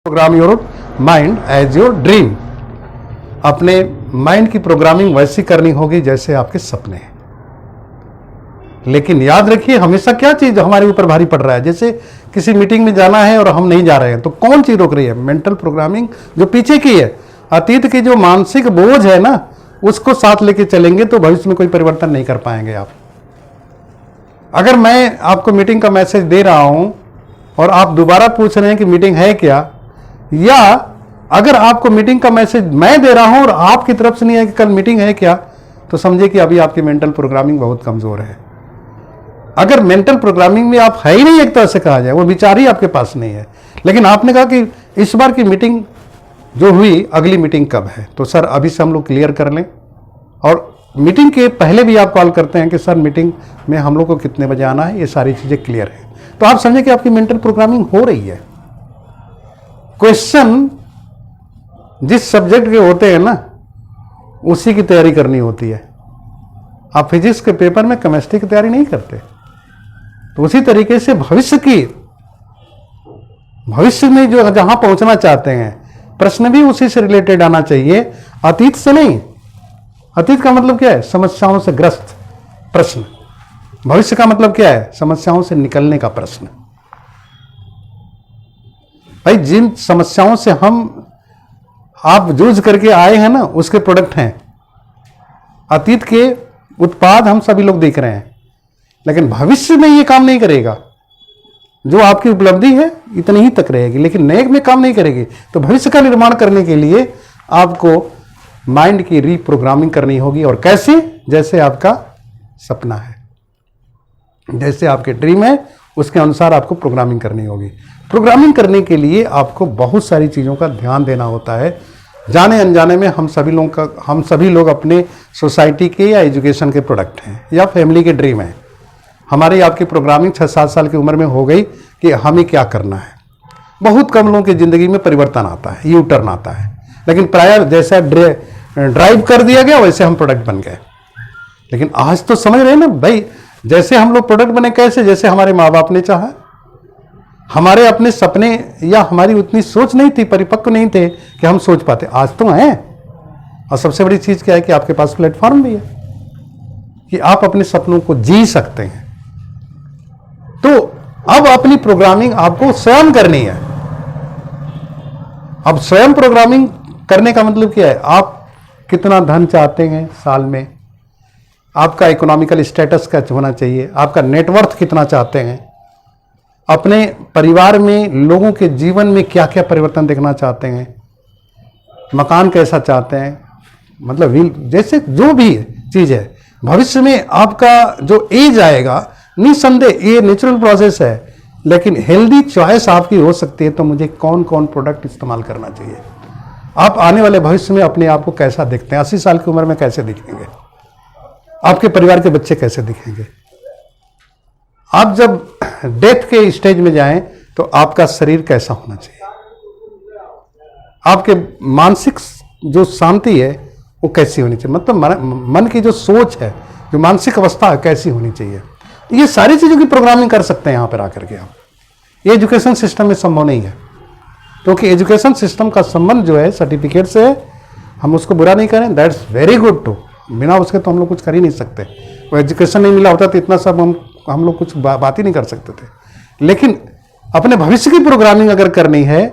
Programme your mind as your dream. अपने mind की programming वैसी करनी होगी जैसे आपके सपने हैं। लेकिन याद रखिए, हमेशा क्या चीज हमारे ऊपर भारी पड़ रहा है। जैसे किसी मीटिंग में जाना है और हम नहीं जा रहे हैं, तो कौन चीज रोक रही है? मेंटल प्रोग्रामिंग जो पीछे की है, अतीत की जो मानसिक बोझ है ना, उसको साथ लेके चलेंगे तो भविष्य में कोई परिवर्तन नहीं कर पाएंगे आप। अगर मैं आपको मीटिंग का मैसेज दे रहा हूं और आप दोबारा पूछ रहे हैं कि मीटिंग है क्या, या अगर आपको मीटिंग का मैसेज मैं दे रहा हूं और आपकी तरफ से नहीं है कि कल मीटिंग है क्या, तो समझिए कि अभी आपकी मेंटल प्रोग्रामिंग बहुत कमजोर है। अगर मेंटल प्रोग्रामिंग में आप है ही नहीं, एक तरह से कहा जाए, वो विचार ही आपके पास नहीं है। लेकिन आपने कहा कि इस बार की मीटिंग जो हुई, अगली मीटिंग कब है, तो सर अभी से हम लोग क्लियर कर लें। और मीटिंग के पहले भी आप कॉल करते हैं कि सर मीटिंग में हम लोग को कितने बजे आना है, ये सारी चीजें क्लियर है। तो आप समझे कि आपकी मेंटल प्रोग्रामिंग हो रही है। क्वेश्चन जिस सब्जेक्ट के होते हैं ना, उसी की तैयारी करनी होती है। आप फिजिक्स के पेपर में केमिस्ट्री की तैयारी नहीं करते। तो उसी तरीके से भविष्य में जो जहां पहुंचना चाहते हैं, प्रश्न भी उसी से रिलेटेड आना चाहिए, अतीत से नहीं। अतीत का मतलब क्या है? समस्याओं से ग्रस्त प्रश्न। भविष्य का मतलब क्या है? समस्याओं से निकलने का प्रश्न। भाई, जिन समस्याओं से आप जूझ करके आए हैं ना, उसके प्रोडक्ट हैं। अतीत के उत्पाद हम सभी लोग देख रहे हैं, लेकिन भविष्य में ये काम नहीं करेगा। जो आपकी उपलब्धि है इतनी ही तक रहेगी, लेकिन नए में काम नहीं करेगी। तो भविष्य का निर्माण करने के लिए आपको माइंड की रीप्रोग्रामिंग करनी होगी। और कैसे? जैसे आपका सपना है, जैसे आपके ड्रीम है, उसके अनुसार आपको प्रोग्रामिंग करनी होगी। प्रोग्रामिंग करने के लिए आपको बहुत सारी चीज़ों का ध्यान देना होता है। जाने अनजाने में हम सभी लोग अपने सोसाइटी के या एजुकेशन के प्रोडक्ट हैं, या फैमिली के ड्रीम हैं। हमारी आपकी प्रोग्रामिंग 6-7 साल की उम्र में हो गई कि हमें क्या करना है। बहुत कम लोगों की जिंदगी में परिवर्तन आता है, यू टर्न आता है। लेकिन प्रायर जैसा ड्राइव कर दिया गया, वैसे हम प्रोडक्ट बन गए। लेकिन आज तो समझ रहे हैं ना भाई, जैसे हम लोग प्रोडक्ट बने, कैसे? जैसे हमारे माँ बाप ने चाहा। हमारे अपने सपने या हमारी उतनी सोच नहीं थी, परिपक्व नहीं थे कि हम सोच पाते। आज तो हैं। और सबसे बड़ी चीज क्या है कि आपके पास प्लेटफॉर्म भी है कि आप अपने सपनों को जी सकते हैं। तो अब अपनी प्रोग्रामिंग आपको स्वयं करनी है। अब स्वयं प्रोग्रामिंग करने का मतलब क्या है? आप कितना धन चाहते हैं साल में, आपका इकोनॉमिकल स्टेटस क्या होना चाहिए, आपका नेटवर्थ कितना चाहते हैं, अपने परिवार में लोगों के जीवन में क्या क्या परिवर्तन देखना चाहते हैं, मकान कैसा चाहते हैं, मतलब जैसे जो भी चीज है। भविष्य में आपका जो एज आएगा, निसंदेह ये नेचुरल प्रोसेस है, लेकिन हेल्दी चॉइस आपकी हो सकती है। तो मुझे कौन कौन प्रोडक्ट इस्तेमाल करना चाहिए। आप आने वाले भविष्य में अपने आप को कैसा दिखते हैं, 80 साल की उम्र में कैसे दिखेंगे, आपके परिवार के बच्चे कैसे दिखेंगे। आप जब डेथ के स्टेज में जाएं तो आपका शरीर कैसा होना चाहिए, आपके मानसिक जो शांति है वो कैसी होनी चाहिए, मतलब मन की जो सोच है, जो मानसिक अवस्था है, कैसी होनी चाहिए। ये सारी चीजों की प्रोग्रामिंग कर सकते हैं यहां पर आकर के आप। ये एजुकेशन सिस्टम में संभव नहीं है, क्योंकि एजुकेशन सिस्टम का संबंध जो है सर्टिफिकेट से है। हम उसको बुरा नहीं करें, दैट्स वेरी गुड टू। बिना उसके तो हम लोग कुछ कर ही नहीं सकते। वो एजुकेशन नहीं मिला होता तो इतना सब हम लोग कुछ बात ही नहीं कर सकते थे। लेकिन अपने भविष्य की प्रोग्रामिंग अगर करनी है,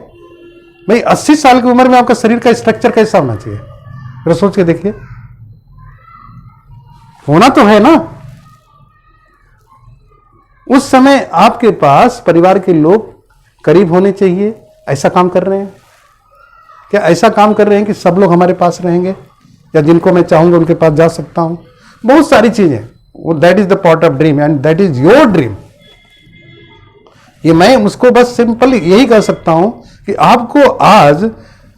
भाई 80 साल की उम्र में आपका शरीर का स्ट्रक्चर कैसा होना चाहिए, जरा सोच के देखिए। होना तो है ना। उस समय आपके पास परिवार के लोग करीब होने चाहिए। ऐसा काम कर रहे हैं क्या? ऐसा काम कर रहे हैं कि सब लोग हमारे पास रहेंगे, या जिनको मैं चाहूंगा उनके पास जा सकता हूं। बहुत सारी चीजें, that is the part of dream and that is your dream. ये मैं उसको बस सिंपल यही कह सकता हूं कि आपको आज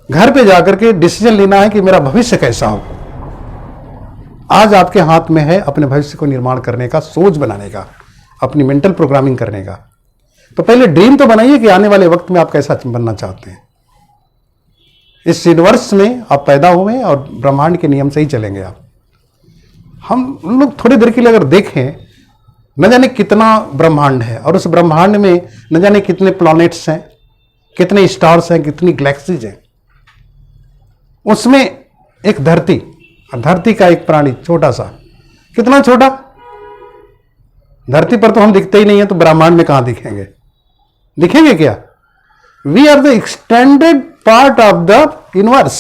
घर पे जाकर के डिसीजन लेना है कि मेरा भविष्य कैसा हो। आज आपके हाथ में है अपने भविष्य को निर्माण करने का, सोच बनाने का, अपनी मेंटल प्रोग्रामिंग करने का। तो पहले ड्रीम तो बनाइए कि आने वाले वक्त में आप कैसा बनना चाहते हैं। इस यूनिवर्स में आप पैदा हुए और ब्रह्मांड के नियम से ही चलेंगे आप। हम लोग थोड़ी देर के लिए अगर देखें, न जाने कितना ब्रह्मांड है, और उस ब्रह्मांड में न जाने कितने प्लैनेट्स हैं, कितने स्टार्स हैं, कितनी गैलेक्सीज हैं, उसमें एक धरती का एक प्राणी छोटा सा, कितना छोटा, धरती पर तो हम दिखते ही नहीं है, तो ब्रह्मांड में कहां दिखेंगे क्या? We are the extended part of the universe.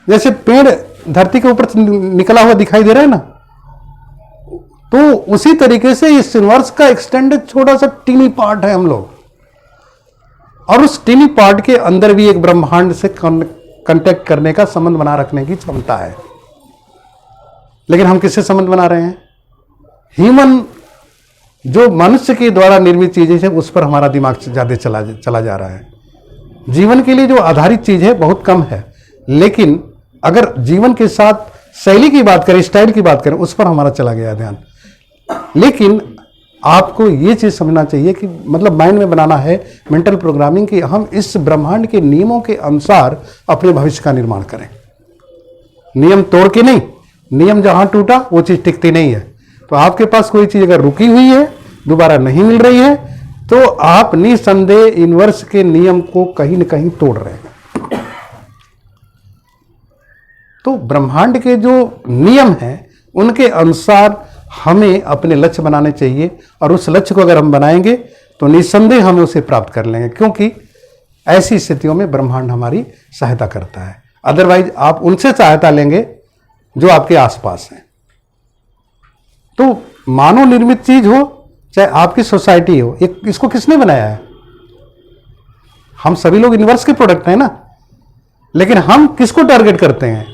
जैसे पेड़ धरती के ऊपर निकला हुआ दिखाई दे रहा है ना, तो उसी तरीके से इस यूनिवर्स का एक्सटेंडेड छोटा सा टीनी पार्ट है हम लोग, और उस टीनी पार्ट के अंदर भी एक ब्रह्मांड से कांटेक्ट करने का, संबंध बना रखने की क्षमता है। लेकिन हम किससे संबंध बना रहे हैं? ह्यूमन, जो मनुष्य के द्वारा निर्मित चीजें हैं उस पर हमारा दिमाग ज्यादा चला जा रहा है। जीवन के लिए जो आधारित चीज है बहुत कम है, लेकिन अगर जीवन के साथ शैली की बात करें, स्टाइल की बात करें, उस पर हमारा चला गया ध्यान। लेकिन आपको ये चीज समझना चाहिए कि मतलब माइंड में बनाना है मेंटल प्रोग्रामिंग, कि हम इस ब्रह्मांड के नियमों के अनुसार अपने भविष्य का निर्माण करें, नियम तोड़ के नहीं। नियम जहां टूटा वो चीज टिकती नहीं है। तो आपके पास कोई चीज अगर रुकी हुई है, दोबारा नहीं मिल रही है, तो आप निसंदेह यूनिवर्स के नियम को कहीं न कहीं तोड़ रहे हैं। तो ब्रह्मांड के जो नियम हैं उनके अनुसार हमें अपने लक्ष्य बनाने चाहिए, और उस लक्ष्य को अगर हम बनाएंगे तो निसंदेह हम उसे प्राप्त कर लेंगे, क्योंकि ऐसी स्थितियों में ब्रह्मांड हमारी सहायता करता है। अदरवाइज आप उनसे सहायता लेंगे जो आपके आसपास हैं। तो मानव निर्मित चीज हो चाहे आपकी सोसाइटी हो, इसको किसने बनाया है? हम सभी लोग यूनिवर्स के प्रोडक्ट हैं ना, लेकिन हम किसको टारगेट करते हैं?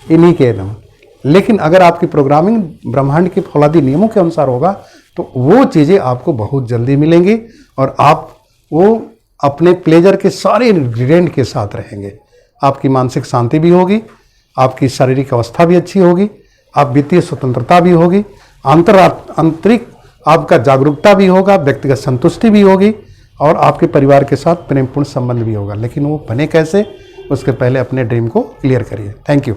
इन्हीं के नाम। लेकिन अगर आपकी प्रोग्रामिंग ब्रह्मांड के फौलादी नियमों के अनुसार होगा तो वो चीजें आपको बहुत जल्दी मिलेंगी, और आप वो अपने प्लेजर के सारे इंग्रेडिएंट के साथ रहेंगे। आपकी मानसिक शांति भी होगी, आपकी शारीरिक अवस्था भी अच्छी होगी, आप वित्तीय स्वतंत्रता भी होगी, आंतरिक आपका जागरूकता भी होगा, व्यक्तिगत संतुष्टि भी होगी, और आपके परिवार के साथ प्रेमपूर्ण संबंध भी होगा। लेकिन वो बने कैसे? उसके पहले अपने ड्रीम को क्लियर करिए। Thank you.